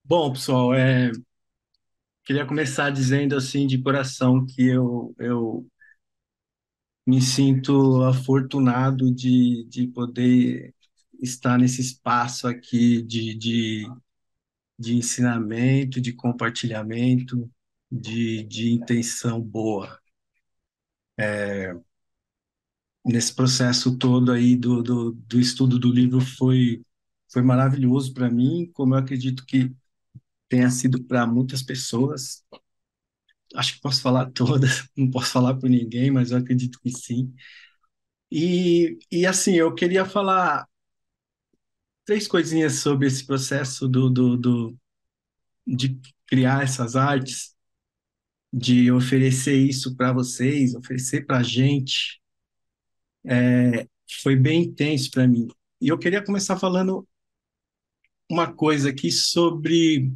Bom, pessoal, queria começar dizendo assim de coração que eu me sinto afortunado de poder estar nesse espaço aqui de ensinamento, de compartilhamento, de intenção boa. Nesse processo todo aí do estudo do livro foi maravilhoso para mim, como eu acredito que tenha sido para muitas pessoas. Acho que posso falar todas, não posso falar por ninguém, mas eu acredito que sim. E assim, eu queria falar três coisinhas sobre esse processo de criar essas artes, de oferecer isso para vocês, oferecer para a gente. Foi bem intenso para mim. E eu queria começar falando uma coisa aqui sobre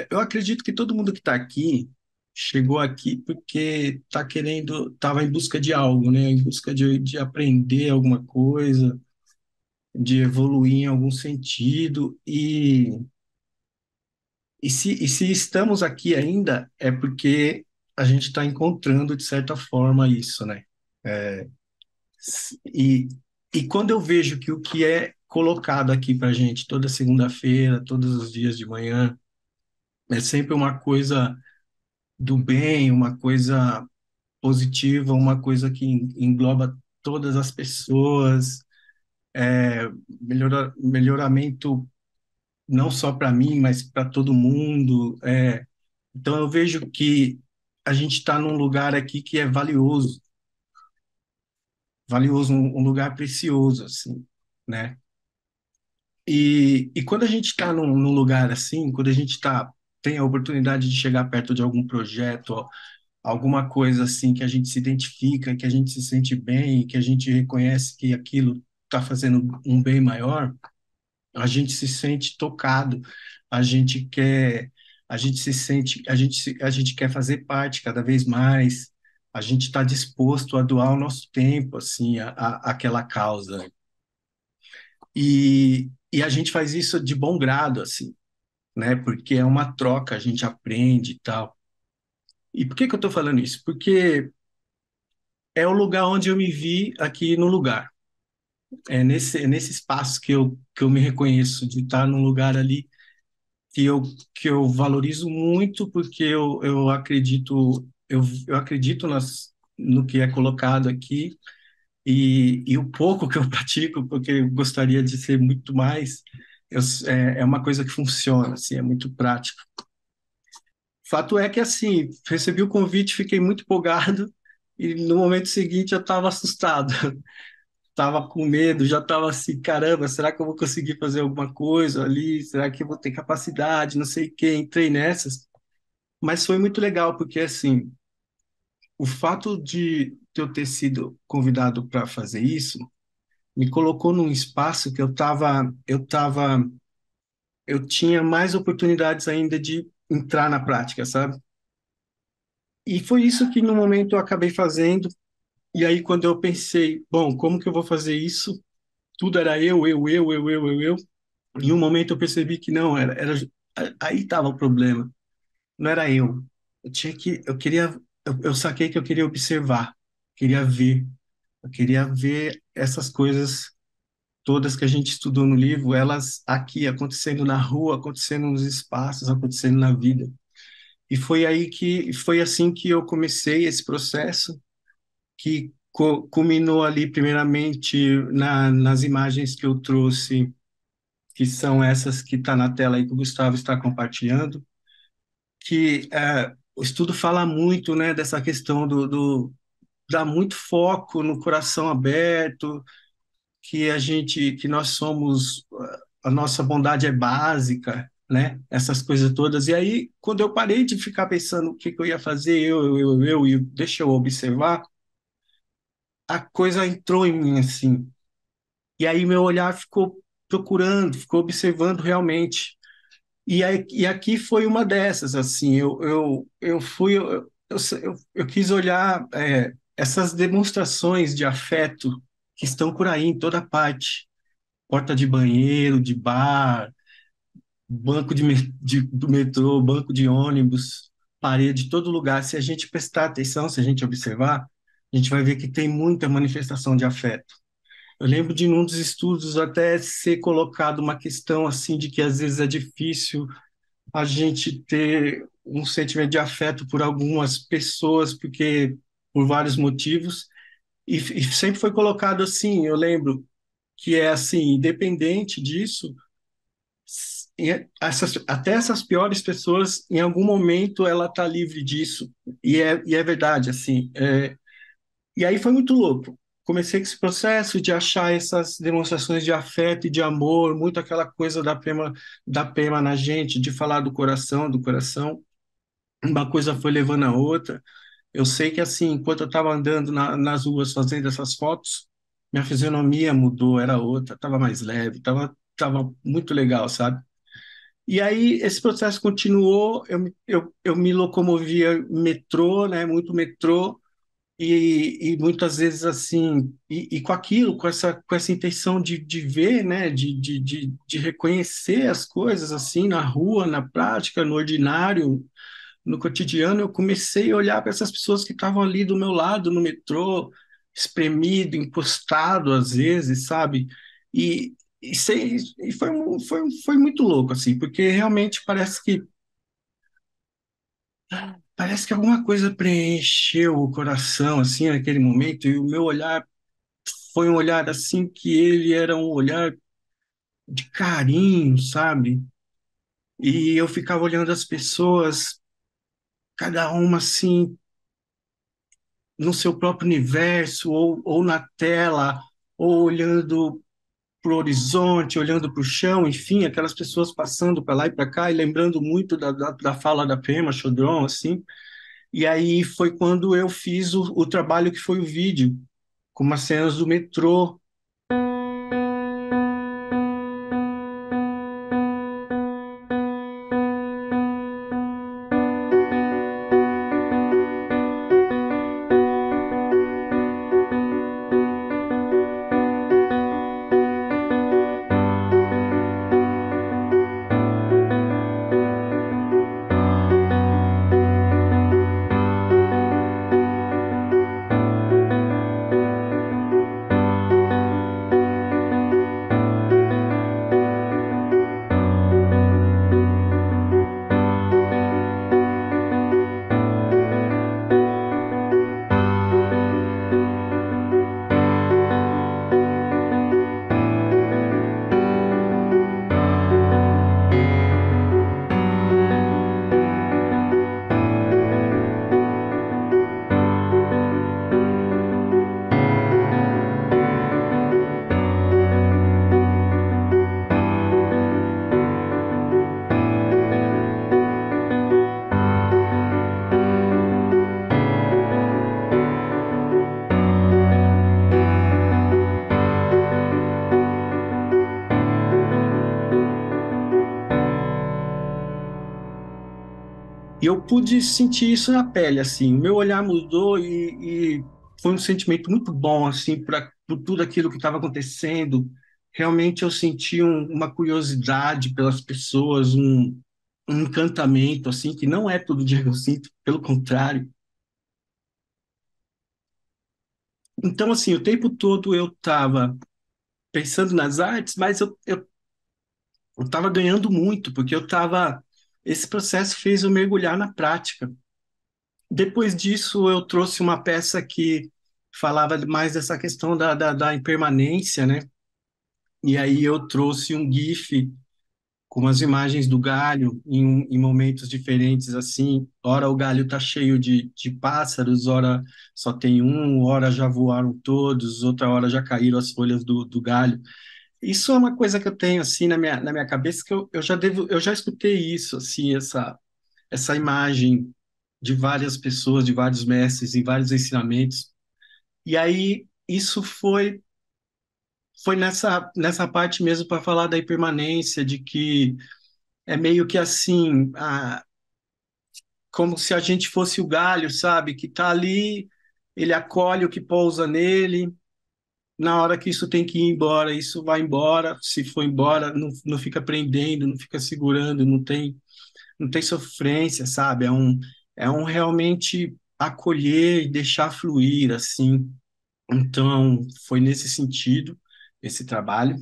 eu acredito que todo mundo que está aqui chegou aqui porque está querendo, estava em busca de algo, né? Em busca de aprender alguma coisa, de evoluir em algum sentido. E se estamos aqui ainda, é porque a gente está encontrando, de certa forma, isso, né? E, e quando eu vejo que o que é colocado aqui para gente toda segunda-feira, todos os dias de manhã, é sempre uma coisa do bem, uma coisa positiva, uma coisa que engloba todas as pessoas, melhoramento não só para mim, mas para todo mundo. Então eu vejo que a gente está num lugar aqui que é valioso, valioso, um lugar precioso, assim, né? E quando a gente está num lugar assim, quando a gente tem a oportunidade de chegar perto de algum projeto, alguma coisa assim que a gente se identifica, que a gente se sente bem, que a gente reconhece que aquilo está fazendo um bem maior, a gente se sente tocado, a gente quer, a gente se sente, a gente quer fazer parte cada vez mais, a gente está disposto a doar o nosso tempo assim àquela causa. E a gente faz isso de bom grado assim, né? Porque é uma troca, a gente aprende e tal. E por que que eu estou falando isso? Porque é o lugar onde eu me vi aqui no lugar. É nesse espaço que eu me reconheço, de estar num lugar ali que eu valorizo muito, porque eu acredito no que é colocado aqui, e o pouco que eu pratico, porque eu gostaria de ser muito mais, é uma coisa que funciona, assim, é muito prático. Fato é que, assim, recebi o convite, fiquei muito empolgado, e no momento seguinte eu estava assustado. Tava com medo, já tava assim, caramba, será que eu vou conseguir fazer alguma coisa ali? Será que eu vou ter capacidade? Não sei o quê. Entrei nessas, mas foi muito legal, porque assim, o fato de eu ter sido convidado para fazer isso me colocou num espaço que eu tinha mais oportunidades ainda de entrar na prática, sabe? E foi isso que no momento eu acabei fazendo. E aí, quando eu pensei, bom, como que eu vou fazer isso? Tudo era eu. Em um momento eu percebi que não, aí estava o problema. Não era eu. Eu queria, eu saquei que eu queria observar, queria ver, eu queria ver essas coisas todas que a gente estudou no livro, elas aqui acontecendo na rua, acontecendo nos espaços, acontecendo na vida. E foi assim que eu comecei esse processo, que culminou ali primeiramente nas imagens que eu trouxe, que são essas que está na tela aí que o Gustavo está compartilhando, que o estudo fala muito, né, dessa questão dá muito foco no coração aberto, que nós somos, a nossa bondade é básica, né, essas coisas todas. E aí, quando eu parei de ficar pensando o que que eu ia fazer, e deixa eu observar, a coisa entrou em mim assim. E aí meu olhar ficou procurando, ficou observando realmente. E aqui foi uma dessas, assim, eu quis olhar essas demonstrações de afeto que estão por aí em toda parte. porta de banheiro, de bar, do metrô, banco de ônibus, parede, todo lugar. Se a gente prestar atenção, se a gente observar, a gente vai ver que tem muita manifestação de afeto. Eu lembro de num dos estudos até ser colocado uma questão assim de que às vezes é difícil a gente ter um sentimento de afeto por algumas pessoas, porque por vários motivos, e sempre foi colocado assim, eu lembro que é assim, independente disso, até essas piores pessoas, em algum momento ela está livre disso, e é verdade, assim, e aí foi muito louco. Comecei com esse processo de achar essas demonstrações de afeto e de amor, muito aquela coisa da Pema na gente, de falar do coração, do coração. Uma coisa foi levando a outra. Eu sei que, assim, enquanto eu estava andando nas ruas fazendo essas fotos, minha fisionomia mudou, era outra, estava mais leve, tava muito legal, sabe? E aí esse processo continuou, eu me locomovia em metrô, né, muito metrô, e muitas vezes assim, e com aquilo, com essa intenção de ver, né, de reconhecer as coisas assim na rua, na prática, no ordinário, no cotidiano, eu comecei a olhar para essas pessoas que estavam ali do meu lado no metrô, espremido, encostado às vezes, sabe? E foi muito louco, assim, porque realmente parece que alguma coisa preencheu o coração, assim, naquele momento, e o meu olhar foi um olhar, assim, que ele era um olhar de carinho, sabe? E eu ficava olhando as pessoas, cada uma, assim, no seu próprio universo, ou na tela, ou olhando para o horizonte, olhando para o chão, enfim, aquelas pessoas passando para lá e para cá, e lembrando muito da fala da Pema Chodron, assim. E aí foi quando eu fiz o trabalho que foi o vídeo, com umas cenas do metrô. E eu pude sentir isso na pele, assim. O meu olhar mudou e foi um sentimento muito bom, assim, por tudo aquilo que estava acontecendo. Realmente eu senti uma curiosidade pelas pessoas, um encantamento, assim, que não é todo dia que eu sinto, pelo contrário. Então, assim, o tempo todo eu estava pensando nas artes, mas eu estava ganhando muito, porque eu estava. Esse processo fez eu mergulhar na prática. Depois disso, eu trouxe uma peça que falava mais dessa questão da impermanência, né? E aí eu trouxe um GIF com as imagens do galho em momentos diferentes, assim. Ora o galho tá cheio de pássaros, ora só tem um, ora já voaram todos, outra hora já caíram as folhas do galho. Isso é uma coisa que eu tenho, assim, na minha cabeça, que eu já escutei isso, assim, essa imagem de várias pessoas, de vários mestres, em vários ensinamentos. E aí isso foi nessa parte mesmo para falar da impermanência, de que é meio que assim, como se a gente fosse o galho, sabe? Que está ali, ele acolhe o que pousa nele, Na hora que isso tem que ir embora, isso vai embora. Se for embora, não fica prendendo, não fica segurando, não tem sofrência, sabe? É um realmente acolher e deixar fluir, assim. Então, foi nesse sentido, esse trabalho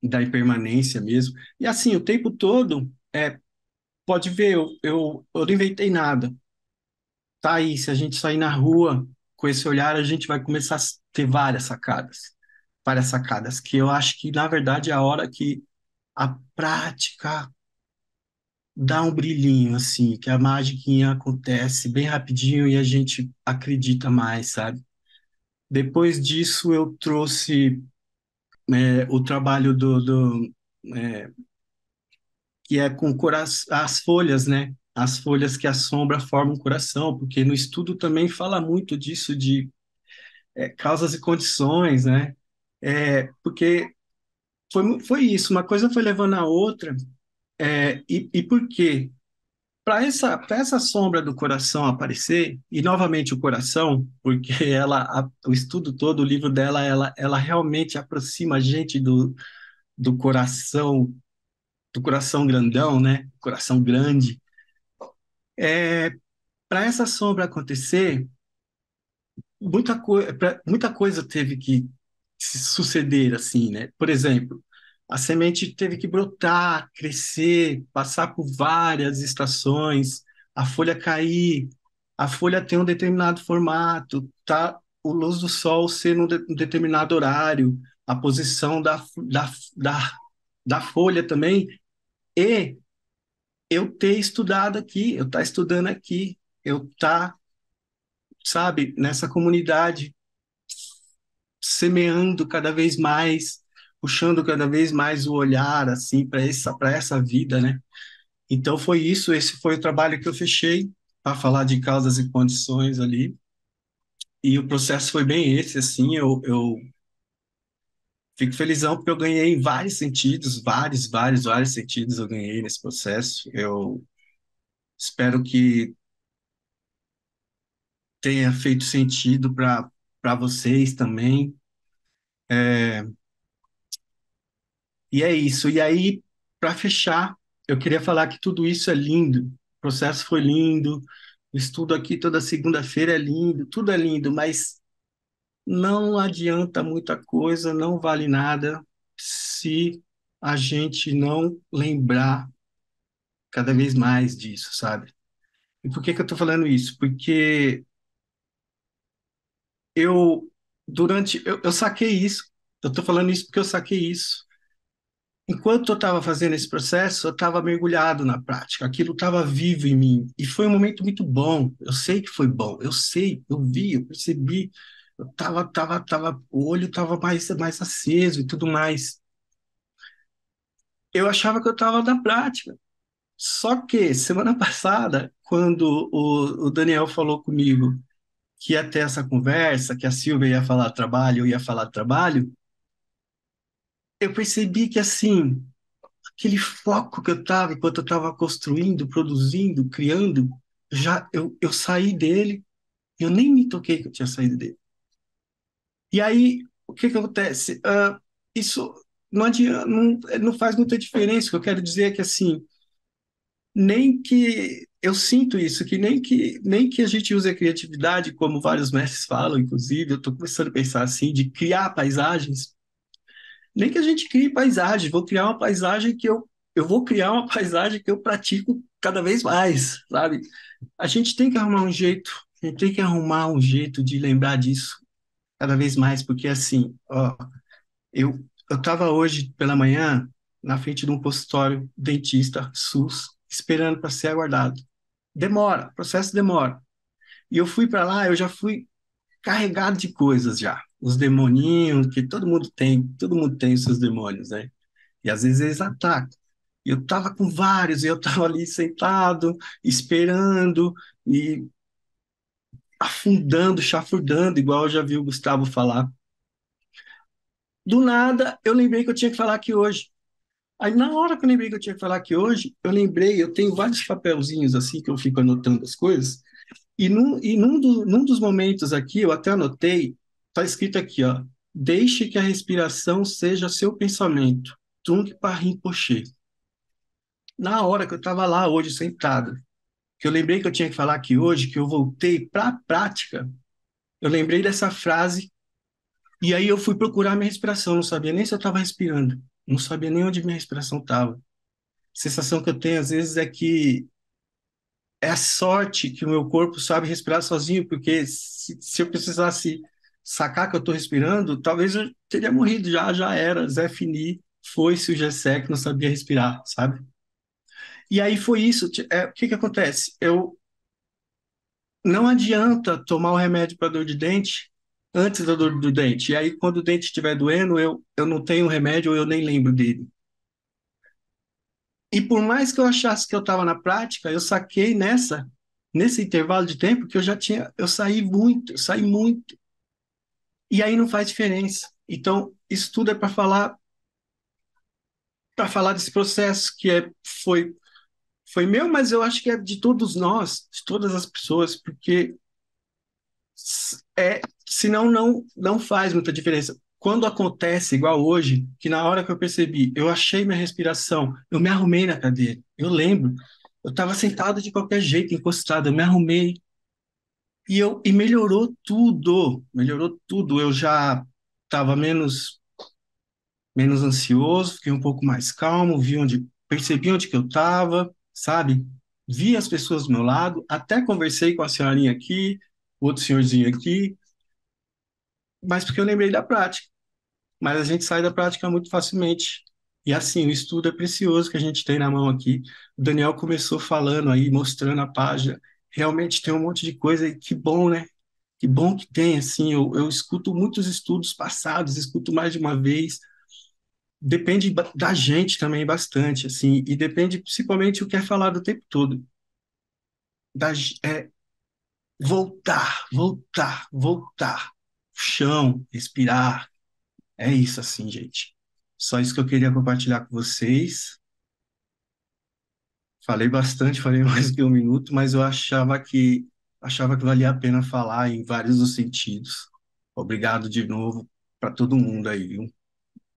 da impermanência mesmo. E assim, o tempo todo, pode ver, eu não inventei nada. Tá aí, se a gente sair na rua com esse olhar, a gente vai começar a ter várias sacadas, que eu acho que, na verdade, é a hora que a prática dá um brilhinho, assim, que a magiquinha acontece bem rapidinho e a gente acredita mais, sabe? Depois disso, eu trouxe o trabalho é, que é com as folhas, né? As folhas que a sombra forma um coração, porque no estudo também fala muito disso, de causas e condições, né? Porque foi isso, uma coisa foi levando a outra, e por quê? Para essa sombra do coração aparecer, e novamente o coração, porque o estudo todo, o livro dela, ela realmente aproxima a gente do coração grandão, né? Coração grande. Para essa sombra acontecer, muita coisa teve que se suceder assim, né? Por exemplo, a semente teve que brotar, crescer, passar por várias estações, a folha cair, a folha ter um determinado formato, tá? O luz do sol ser um determinado horário, a posição da, da folha também, e eu ter estudado aqui, eu estar estudando aqui, eu estar, sabe, nessa comunidade semeando cada vez mais, puxando cada vez mais o olhar assim para essa vida, né? Então foi isso, esse foi o trabalho que eu fechei para falar de causas e condições ali. E o processo foi bem esse, assim, eu fico felizão porque eu ganhei em vários sentidos, vários sentidos eu ganhei nesse processo. Eu espero que tenha feito sentido para vocês também. E é isso. E aí, para fechar, eu queria falar que tudo isso é lindo. O processo foi lindo, o estudo aqui toda segunda-feira é lindo, tudo é lindo, mas não adianta muita coisa, não vale nada se a gente não lembrar cada vez mais disso, sabe? E por que que eu tô falando isso? Porque eu, eu saquei isso. Eu tô falando isso porque eu saquei isso. Enquanto eu estava fazendo esse processo, eu estava mergulhado na prática, aquilo estava vivo em mim, e foi um momento muito bom. Eu sei que foi bom, eu sei, eu vi, eu percebi, o olho estava mais aceso e tudo mais. Eu achava que eu estava na prática. Só que semana passada, quando o Daniel falou comigo que ia ter essa conversa, que a Silvia ia falar trabalho, eu ia falar trabalho, eu percebi que assim aquele foco que eu estava enquanto eu estava construindo, produzindo, criando, já eu saí dele, eu nem me toquei que eu tinha saído dele. E aí, o que que acontece? Isso não adianta, não faz muita diferença. O que eu quero dizer é que assim, nem que eu sinto isso, que nem que a gente use a criatividade, como vários mestres falam, inclusive, eu estou começando a pensar assim, de criar paisagens. Nem que a gente crie paisagem, vou criar uma paisagem que eu vou criar uma paisagem que eu pratico cada vez mais, sabe? A gente tem que arrumar um jeito, a gente tem que arrumar um jeito de lembrar disso cada vez mais, porque assim, ó, eu estava hoje pela manhã na frente de um consultório dentista SUS, esperando para ser aguardado. Demora, o processo demora. E eu fui para lá, eu já fui carregado de coisas já. Os demoninhos, que todo mundo tem os seus demônios, né? E às vezes eles atacam. Eu estava com vários, e eu estava ali sentado, esperando e afundando, chafurdando, igual eu já vi o Gustavo falar. Do nada, eu lembrei que eu tinha que falar aqui hoje. Aí, na hora que eu lembrei que eu tinha que falar aqui hoje, eu lembrei, eu tenho vários papelzinhos assim que eu fico anotando as coisas, e num dos momentos aqui, eu até anotei, tá escrito aqui, ó. Deixe que a respiração seja seu pensamento. Trunque par rinpoché. Na hora que eu estava lá hoje sentado, que eu lembrei que eu tinha que falar aqui hoje, que eu voltei para a prática, eu lembrei dessa frase e aí eu fui procurar minha respiração. Não sabia nem se eu estava respirando, não sabia nem onde minha respiração estava. A sensação que eu tenho às vezes é que é a sorte que o meu corpo sabe respirar sozinho, porque se eu precisasse sacar que eu estou respirando, talvez eu teria morrido já, já era. Zé Fini foi-se o Gessé que não sabia respirar, sabe? E aí foi isso. O que que acontece? Eu não adianta tomar o remédio para dor de dente antes da dor do dente. E aí, quando o dente estiver doendo, eu não tenho remédio ou eu nem lembro dele. E por mais que eu achasse que eu estava na prática, eu saquei nesse intervalo de tempo que eu saí muito. E aí não faz diferença. Então, isso tudo é para falar desse processo foi meu, mas eu acho que é de todos nós, de todas as pessoas, porque senão não faz muita diferença. Quando acontece, igual hoje, que na hora que eu percebi, eu achei minha respiração, eu me arrumei na cadeira. Eu lembro, eu estava sentado de qualquer jeito, encostado, eu me arrumei e melhorou tudo. Eu já estava menos ansioso, fiquei um pouco mais calmo, percebi onde que eu estava, sabe? Vi as pessoas do meu lado, até conversei com a senhorinha aqui, o outro senhorzinho aqui, mas porque eu lembrei da prática. Mas a gente sai da prática muito facilmente. E assim, o estudo é precioso que a gente tem na mão aqui. O Daniel começou falando aí, mostrando a página. Realmente tem um monte de coisa e que bom, né? Que bom que tem, assim, eu escuto muitos estudos passados, escuto mais de uma vez. Depende da gente também bastante, assim, e depende principalmente o que é falado o tempo todo. É voltar. Chão, respirar. É isso, assim, gente. Só isso que eu queria compartilhar com vocês. Falei bastante, falei mais que um minuto, mas eu achava que valia a pena falar em vários dos sentidos. Obrigado de novo para todo mundo aí, viu?